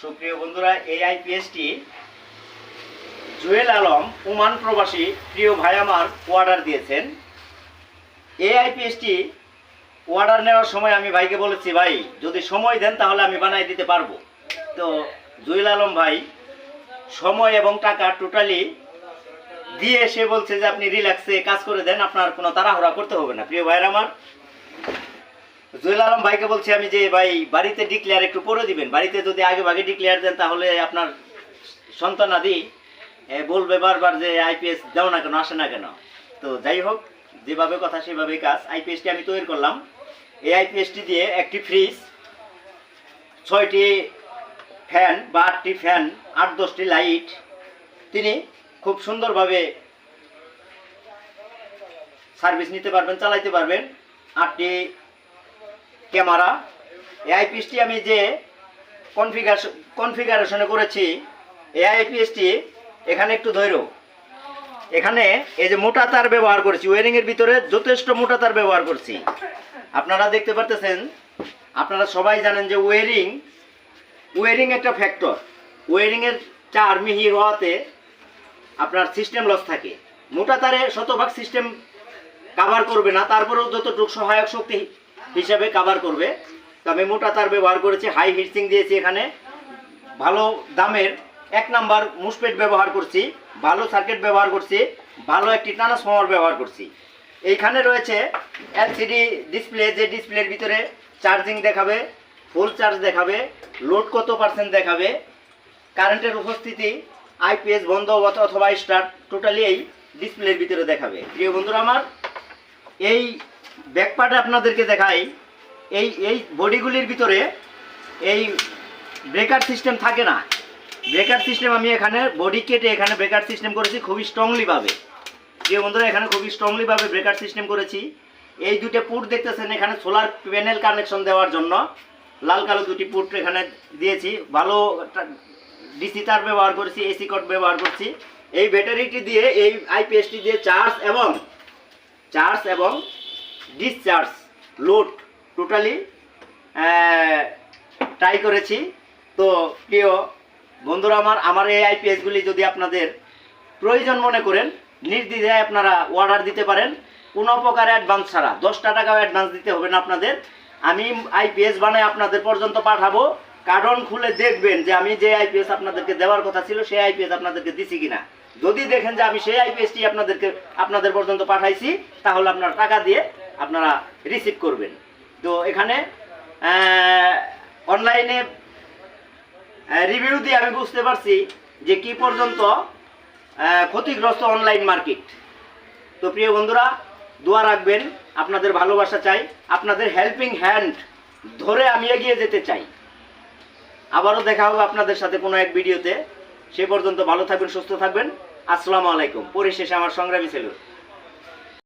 সুপ্রিয় বন্ধুরা, এই আইপিএসটি জুয়েল আলম ওমান প্রবাসী প্রিয় ভাই আমার অর্ডার দিয়েছেন। এই আইপিএসটি অর্ডার নেওয়ার সময় আমি ভাইকে বলেছি, ভাই যদি সময় দেন তাহলে আমি বানাই দিতে পারবো। তো জুয়েল আলম ভাই সময় এবং টাকা টোটালি দিয়ে সে বলছে যে আপনি রিল্যাক্সে কাজ করে দেন, আপনার কোনো তাড়াহুড়া করতে হবে না। প্রিয় ভাইয়ের আমার, জুয়েল আলম ভাইকে বলছি আমি যে ভাই বাড়িতে ডিক্লেয়ার একটু করে দিবেন, বাড়িতে যদি আগে ভাগে ডিক্লেয়ার দেন তাহলে আপনার সন্তানাদি বলবে বারবার যে আইপিএস দাও না কেন, আসে না কেন। তো যাই হোক, যেভাবে কথা সেভাবেই কাজ। আইপিএসটি আমি তৈরি করলাম। এই আইপিএসটি দিয়ে একটি ফ্রিজ, 6টি ফ্যান বা 8টি ফ্যান, 8-10টি লাইট তিনি খুব সুন্দরভাবে সার্ভিস নিতে পারবেন, চালাইতে পারবেন। 8টি ক্যামেরা। এই আইপিএসটি আমি যে কনফিগারেশনে করেছি, এই আইপিএসটি এখানে একটু ধৈর্য, এখানে এই যে মোটা তার ব্যবহার করেছি, ওয়ারিংয়ের ভিতরে যথেষ্ট মোটা তার ব্যবহার করছি। আপনারা দেখতে পারতেছেন, আপনারা সবাই জানেন যে ওয়ারিং একটা ফ্যাক্টর। ওয়ারিংয়ের চার মিহি হওয়াতে আপনার সিস্টেম লস থাকে। মোটা তারে শতভাগ সিস্টেম কাভার করবে না, তারপরেও যতটুকু সহায়ক শক্তি হিসাবে কাভার করবে। তো আমি মোটা তার ব্যবহার করেছি, হাই হিটসিং দিয়েছি, এখানে ভালো দামের 1 নাম্বার মুসপেট ব্যবহার করছি, ভালো সার্কিট ব্যবহার করছি, ভালো একটি ট্রান্সফর্মার ব্যবহার করছি। এইখানে রয়েছে এলসিডি ডিসপ্লে, যে ডিসপ্লের ভিতরে চার্জিং দেখাবে, ফুল চার্জ দেখাবে, লোড কত পার্সেন্ট দেখাবে, কারেন্টের উপস্থিতি, আইপিএস বন্ধ অথবা স্টার্ট, টোটালি এই ডিসপ্লের ভিতরে দেখাবে। প্রিয় বন্ধুরা আমার, এই ব্যাকপার্টে আপনাদেরকে দেখাই, এই বডিগুলির ভিতরে এই ব্রেকার সিস্টেম থাকে না। ব্রেকার সিস্টেম আমি এখানে বডি কেটে এখানে ব্রেকার সিস্টেম করেছি খুবই স্ট্রংলিভাবে। প্রিয় বন্ধুরা, এখানে খুবই স্ট্রংলিভাবে ব্রেকার সিস্টেম করেছি। এই দুটো পুট দেখতেছেন, এখানে সোলার প্যানেল কানেকশন দেওয়ার জন্য লাল কালো দুটি পুট এখানে দিয়েছি। ভালো ডিসি তার ব্যবহার করেছি, এসি কট ব্যবহার করছি। এই ব্যাটারিটি দিয়ে, এই আইপিএসটি দিয়ে চার্জ এবং ডিসচার্জ লোড টোটালি ট্রাই করেছি। তো প্রিয় বন্ধুরা আমার এই আইপিএসগুলি যদি আপনাদের প্রয়োজন মনে করেন, নির্দ্বিধায় আপনারা অর্ডার দিতে পারেন, কোনো প্রকার অ্যাডভান্স ছাড়া। 10টা টাকাও অ্যাডভান্স দিতে হবে না আপনাদের। আমি আইপিএস বানাই আপনাদের পর্যন্ত পাঠাবো। কার্টন খুলে দেখবেন যে আমি যে আইপিএস আপনাদেরকে দেওয়ার কথা ছিল সেই আইপিএস আপনাদেরকে দিছি কিনা। যদি দেখেন যে আমি সেই আইপিএসটি আপনাদের পর্যন্ত পাঠাইছি, তাহলে আপনারা টাকা দিয়ে আপনারা রিসিভ করবেন। তো এখানে অনলাইনে রিভিউ দিয়ে আমি বুঝতে পারছি যে কি পর্যন্ত ক্ষতিগ্রস্ত অনলাইন মার্কেট। তো প্রিয় বন্ধুরা, দোয়া রাখবেন, আপনাদের ভালোবাসা চাই, আপনাদের হেল্পিং হ্যান্ড ধরে আমি এগিয়ে যেতে চাই। আবারও দেখা হবে আপনাদের সাথে কোনো এক ভিডিওতে। সে পর্যন্ত ভালো থাকবেন, সুস্থ থাকবেন। আসসালামু আলাইকুম। পরিশেষে আমার সংগ্রামী ছিল